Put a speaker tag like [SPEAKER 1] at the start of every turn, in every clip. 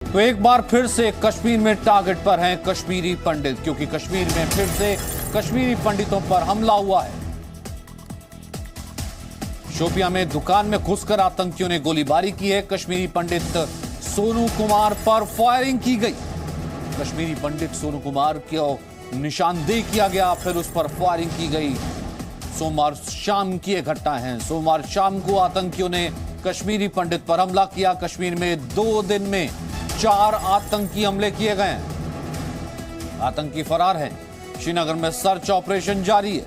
[SPEAKER 1] तो एक बार फिर से कश्मीर में टारगेट पर हैं कश्मीरी पंडित, क्योंकि कश्मीर में फिर से कश्मीरी पंडितों पर हमला हुआ है। शोपियां में दुकान में घुसकर आतंकियों ने गोलीबारी की है। कश्मीरी पंडित सोनू कुमार पर फायरिंग की गई। कश्मीरी पंडित सोनू कुमार को निशानदेही किया गया, फिर उस पर फायरिंग की गई। सोमवार शाम की यह घटना है। सोमवार शाम को आतंकियों ने कश्मीरी पंडित पर हमला किया। कश्मीर में 2 दिन में 4 आतंकी हमले किए गए हैं। आतंकी फरार हैं। श्रीनगर में सर्च ऑपरेशन जारी है।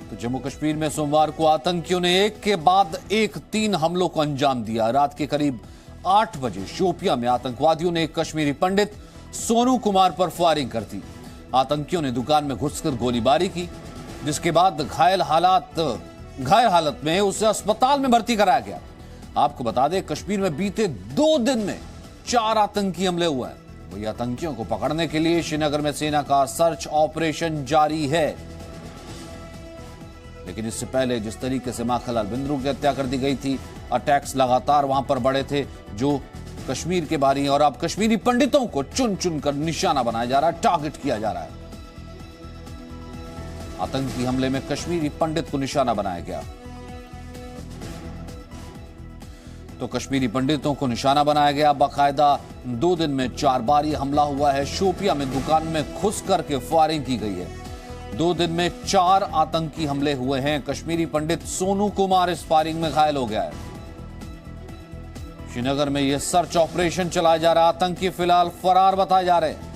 [SPEAKER 1] तो जम्मू कश्मीर में सोमवार को आतंकियों ने एक के बाद एक 3 हमलों को अंजाम दिया। रात के करीब 8 बजे शोपियां में आतंकवादियों ने कश्मीरी पंडित सोनू कुमार पर फायरिंग कर दी। आतंकियों ने दुकान में घुसकर गोलीबारी की, जिसके बाद घायल हालत में उसे अस्पताल में भर्ती कराया गया। आपको बता दें, कश्मीर में बीते 2 दिन में 4 आतंकी हमले हुए हैं। वही आतंकियों को पकड़ने के लिए श्रीनगर में सेना का सर्च ऑपरेशन जारी है। लेकिन इससे पहले जिस तरीके से माखनलाल बिंद्रू की हत्या कर दी गई थी, अटैक्स लगातार वहां पर बढ़े थे जो कश्मीर के बारी हैं, और अब कश्मीरी पंडितों को चुन चुन कर निशाना बनाया जा रहा है, टारगेट किया जा रहा है। आतंकी हमले में कश्मीरी पंडित को निशाना बनाया गया। तो कश्मीरी पंडितों को निशाना बनाया गया। बाकायदा 2 दिन में 4 बार यह हमला हुआ है। शोपियां में दुकान में घुस करके फायरिंग की गई है। 2 दिन में 4 आतंकी हमले हुए हैं। कश्मीरी पंडित सोनू कुमार इस फायरिंग में घायल हो गया है। श्रीनगर में यह सर्च ऑपरेशन चलाया जा रहा है। आतंकी फिलहाल फरार बताए जा रहे हैं।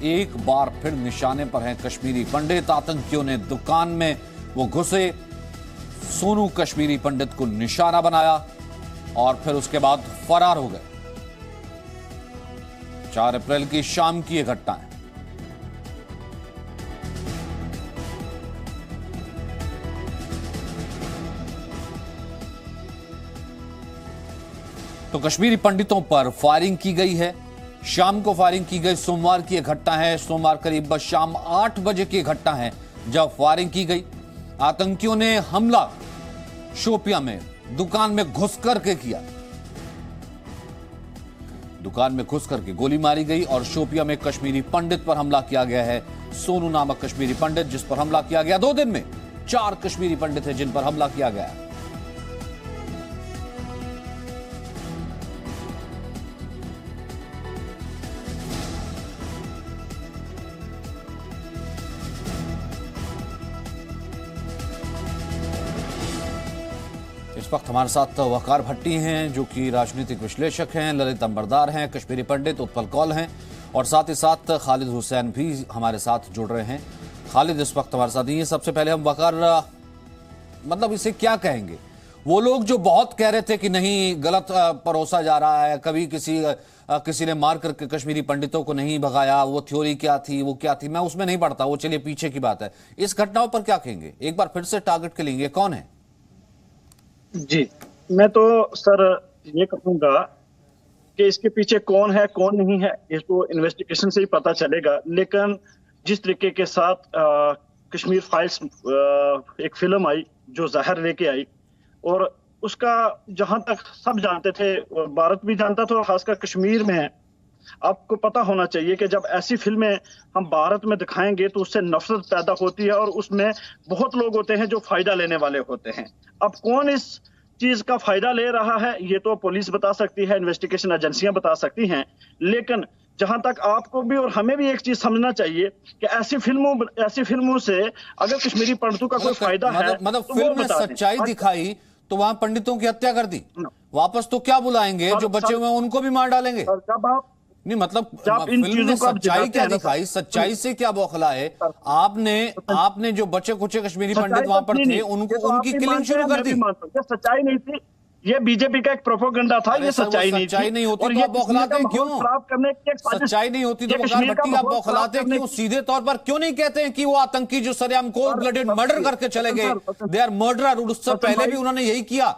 [SPEAKER 1] एक बार फिर निशाने पर हैं कश्मीरी पंडित। आतंकियों ने दुकान में वो घुसे, सोनू कश्मीरी पंडित को निशाना बनाया और फिर उसके बाद फरार हो गए। 4 अप्रैल की शाम की यह घटना है। तो कश्मीरी पंडितों पर फायरिंग की गई है। शाम को फायरिंग की गई। सोमवार की यह घटना है। सोमवार करीब शाम 8 बजे की घटना है जब फायरिंग की गई। आतंकियों ने हमला शोपियां में दुकान में घुस करके किया। दुकान में घुस करके गोली मारी गई और शोपियां में कश्मीरी पंडित पर हमला किया गया है। सोनू नामक कश्मीरी पंडित जिस पर हमला किया गया। 2 दिन में 4 कश्मीरी पंडित हैं जिन पर हमला किया गया है। इस वक्त हमारे साथ वकार भट्टी हैं जो कि राजनीतिक विश्लेषक हैं, ललित अंबरदार हैं, कश्मीरी पंडित उत्पल कौल हैं, और साथ ही साथ खालिद हुसैन भी हमारे साथ जुड़ रहे हैं। खालिद इस वक्त हमारे साथ नहीं है। सबसे पहले हम वकार मतलब इसे क्या कहेंगे? वो लोग जो बहुत कह रहे थे कि नहीं गलत परोसा जा रहा है, कभी किसी ने मार करके कश्मीरी पंडितों को नहीं भगाया, वो थ्योरी क्या थी, वो क्या थी, मैं उसमें नहीं पढ़ता, वो चलिए पीछे की बात है। इस घटनाओं पर क्या कहेंगे? एक बार फिर से टारगेट के लेंगे, कौन है?
[SPEAKER 2] जी, मैं तो सर ये कहूंगा कि इसके पीछे कौन है कौन नहीं है इसको इन्वेस्टिगेशन से ही पता चलेगा। लेकिन जिस तरीके के साथ कश्मीर फाइल्स एक फिल्म आई जो ज़ाहिर लेके आई, और उसका जहां तक सब जानते थे, भारत भी जानता था, और खासकर कश्मीर में आपको पता होना चाहिए कि जब ऐसी फिल्में हम भारत में दिखाएंगे तो उससे नफरत पैदा होती है और उसमें बहुत लोग होते हैं जो फायदा लेने वाले होते हैं। अब कौन इस चीज का फायदा ले रहा है ये तो पुलिस बता सकती है, इन्वेस्टिगेशन एजेंसियां बता सकती हैं। लेकिन जहां तक आपको भी और हमें भी एक चीज समझना चाहिए कि ऐसी फिल्मों से अगर कश्मीरी पंडितों का कोई फायदा है,
[SPEAKER 1] मतलब
[SPEAKER 2] तो
[SPEAKER 1] फिल्म में सच्चाई दिखाई तो वहां पंडितों की हत्या कर दी, वापस तो क्या बुलाएंगे? जो बचे हुए हैं उनको भी मार डालेंगे।
[SPEAKER 2] जब आप
[SPEAKER 1] नहीं मतलब फिल्म में सच्चाई क्या दिखाई? सच्चाई से क्या बौखला है? आपने जो बचे कुचे कश्मीरी पंडित वहां पर थे उनकी किलिंग शुरू कर दी।
[SPEAKER 2] सच्चाई नहीं थी, ये बीजेपी का एक प्रोपोगंडा था। ये सच्चाई नहीं
[SPEAKER 1] होती तो आप बौखलाते क्यों? सच्चाई नहीं होती तो वकार भट्टी आप बौखलाते क्यों? सीधे तौर पर क्यों नहीं कहते हैं कि वो आतंकी जो सरेआम कोल्ड ब्लडेड मर्डर करके चले गए, दे आर मर्डरर? उससे पहले भी उन्होंने यही किया।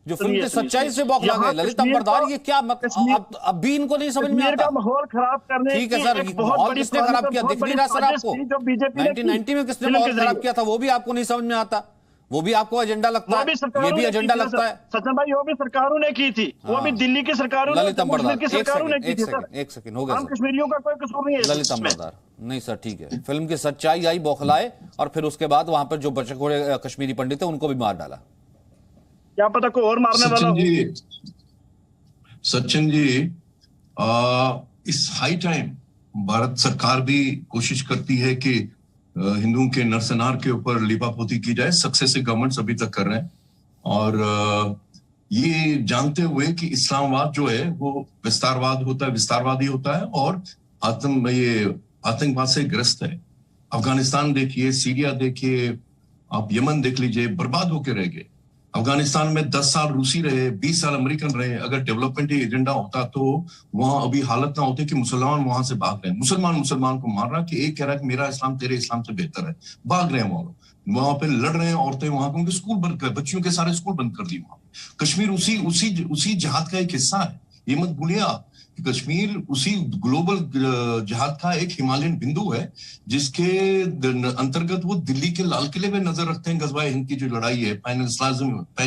[SPEAKER 1] जो फिल्म की सच्चाई से बौखला गए। ललित अंबरदार, ये क्या अब भी इनको नहीं समझ में आता।
[SPEAKER 2] माहौल खराब करने,
[SPEAKER 1] ठीक है सर, माहौल किसने खराब किया दिख नहीं रहा सर आपको? 1990 में किसने माहौल खराब किया था वो भी आपको नहीं समझ में आता? वो भी आपको एजेंडा लगता है, ये भी एजेंडा लगता है।
[SPEAKER 2] सचिन भाई, वो भी सरकारों ने की थी, वो भी दिल्ली की सरकारों ने,
[SPEAKER 1] ललित अंबरदार,
[SPEAKER 2] की सरकारों ने की थी सर।
[SPEAKER 1] एक सेकंड हो गया
[SPEAKER 2] हम कश्मीरियों का कोई कसूर नहीं है
[SPEAKER 1] ललित अंबरदार। नहीं सर ठीक है, फिल्म की सच्चाई आई, बौखलाए, और फिर उसके बाद वहां पर जो बचे हुए कश्मीरी पंडित है उनको भी मार डाला।
[SPEAKER 2] क्या पता को और मारने वाला हो।
[SPEAKER 3] सचिन जी, इस हाई टाइम भारत सरकार भी कोशिश करती है कि हिंदुओं के नरसंहार के ऊपर लिपापोती की जाए। सक्सेसिव गवर्नमेंट्स अभी तक कर रहे हैं, और ये जानते हुए कि इस्लामवाद जो है वो विस्तारवाद होता है, विस्तारवादी होता है, और आतंकवाद से ग्रस्त है। अफगानिस्तान देखिए, सीरिया देखिए, आप यमन देख लीजिए, बर्बाद होकर रह गए। अफगानिस्तान में 10 साल रूसी रहे, 20 साल अमेरिकन रहे। अगर डेवलपमेंट एजेंडा होता तो वहां अभी हालत ना होती कि मुसलमान वहां से भाग रहे हैं। मुसलमान को मार रहा कि एक कह रहा है कि मेरा इस्लाम तेरे इस्लाम से बेहतर है, भाग रहे हैं वहां पे लड़ रहे हैं औरतें वहां के, उनके स्कूल बंद कर, बच्चियों के सारे स्कूल बंद कर दिए वहां। कश्मीर उसी जिहाद का एक हिस्सा है। ये मत भूलिए आप कि कश्मीर उसी ग्लोबल जिहाद का एक हिमालयन बिंदु है, जिसके अंतर्गत वो दिल्ली के लाल किले में नजर रखते हैं। गजवाए हिंद की जो लड़ाई है, पैन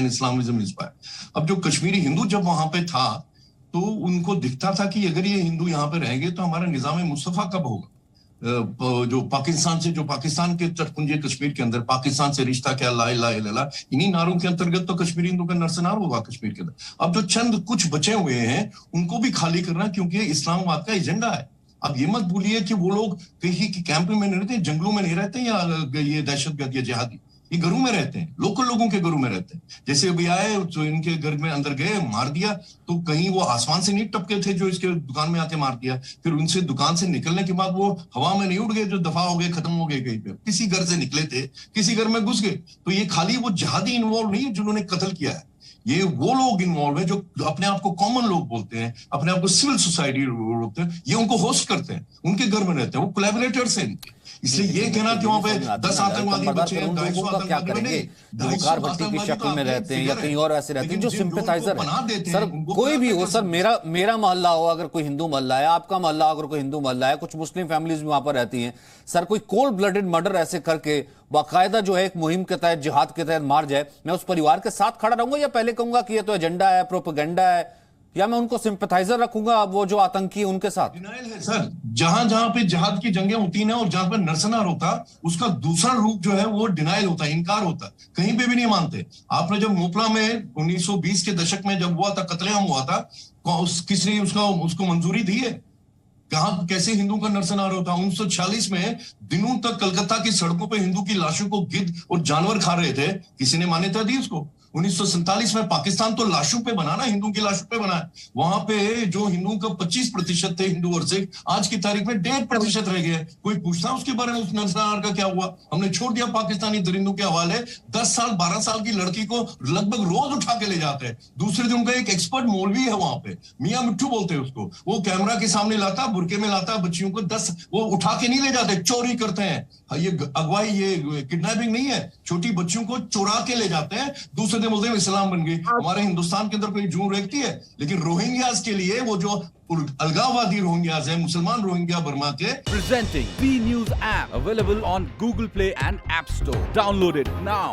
[SPEAKER 3] इस्लामिज्म इंस्पायर। अब जो कश्मीरी हिंदू जब वहां पे था तो उनको दिखता था कि अगर ये हिंदू यहाँ पे रहेंगे तो हमारा निजाम मुस्तफा कब होगा। जो पाकिस्तान के तटपुंजे कश्मीर के अंदर, पाकिस्तान से रिश्ता क्या, ला इलाहा इल्लल्लाह, इन्हीं नारों के अंतर्गत तो कश्मीरी हिंदू का नरसंहार हुआ कश्मीर के अंदर। अब जो चंद कुछ बचे हुए हैं उनको भी खाली करना, क्योंकि इस्लामाबाद का एजेंडा है। अब ये मत भूलिए कि वो लोग कहीं की कैंप में नहीं रहते, जंगलों में नहीं रहते, या ये दहशतगर्द या जिहादी, ये घरों में रहते हैं, लोकल लोगों के घरों में रहते हैं। जैसे अभी आए तो इनके घर में अंदर गए, मार दिया, तो कहीं वो आसमान से नहीं टपके थे जो इसके दुकान में आके मार दिया। फिर उनसे दुकान से निकलने के बाद वो हवा में नहीं उड़ गए, जो दफा हो गए, खत्म हो गए, कहीं पे किसी घर से निकले थे, किसी घर में घुस गए। तो ये खाली वो जिहादी इन्वॉल्व नहीं है जिन्होंने कत्ल किया है, ये वो लोग इन्वॉल्व है जो अपने आप को कॉमन लोग बोलते हैं, अपने आप को सिविल सोसाइटी बोलते हैं, ये उनको होस्ट करते हैं, उनके घर में रहते हैं, वो कोलैबोरेटर्स हैं इनके। इसलिए ये कहना कि वहां पे 10 आतंकवादी बचे हैं, 250
[SPEAKER 1] क्या करेंगे, वकार भट्टी की शक्ल में रहते हैं या कहीं और ऐसे रहते हैं जो सिंपैथाइजर है। सर कोई भी हो, सर मेरा मोहल्ला हो, अगर कोई हिंदू मोहल्ला है, आपका मोहल्ला अगर कोई हिंदू मोहल्ला है, कुछ मुस्लिम फैमिलीज भी वहां पर रहती हैं, सर कोई कोल्ड ब्लडेड मर्डर ऐसे करके बाकायदा जो है एक मुहिम के तहत, जिहाद के तहत मार जाए, मैं उस परिवार के साथ खड़ा रहूंगा, या पहले कहूंगा कि ये तो एजेंडा है, प्रोपेगेंडा है, या मैं उनको सिंपैथाइजर रखूंगा, वो जो आतंकी है उनके साथ?
[SPEAKER 3] डिनायल है सर। जहां पे जिहाद की जंगें होती हैं और जहां पे नरसंहार होता, उसका दूसरा रूप जो है वो डिनायल होता है, इनकार होता, कहीं पे भी नहीं मानते। आपने जब मोपला में 1920 के दशक में जब हुआ था, कत्लेआम हुआ था, किसने उसको मंजूरी दी है? कहां, कैसे हिंदू का नरसंहार होता? 1946 में दिनों तक कलकत्ता की सड़कों पे हिंदू की लाशों को गिद्ध और जानवर खा रहे थे, किसी ने मान्यता दी उसको? 1947 में पाकिस्तान तो लाशों पे बना ना, हिंदू की लाशों पे बना है। वहां पे जो हिंदुओं का 25% थे हिंदू और सिख, आज की तारीख में 1.5% रह गए। कोई पूछता उसके बारे में, उस नरसंहार का क्या हुआ? हमने छोड़ दिया पाकिस्तानी दरिंदों के हवाले। 10 साल 12 साल की लड़की को लगभग रोज उठा के ले जाते हैं। दूसरे दिन उनका एक एक्सपर्ट मौलवी है वहां पे, मियां मिट्ठू बोलते हैं उसको, वो कैमरा के सामने लाता, बुरके में लाता बच्चियों को, 10 वो उठा के नहीं ले जाते, चोरी करते हैं। ये अगवाई, ये किडनैपिंग नहीं है, छोटी बच्चियों को चुरा के ले जाते हैं, दूसरे दिन बोलते हैं इस्लाम बन गई। हमारे हिंदुस्तान के अंदर कोई जून रहती है, लेकिन रोहिंग्यास के लिए वो जो अलगाववादी रोहिंग्यास है, मुसलमान रोहिंग्या बर्मा के।
[SPEAKER 4] Presenting B News app available on Google Play and App Store. Download it now.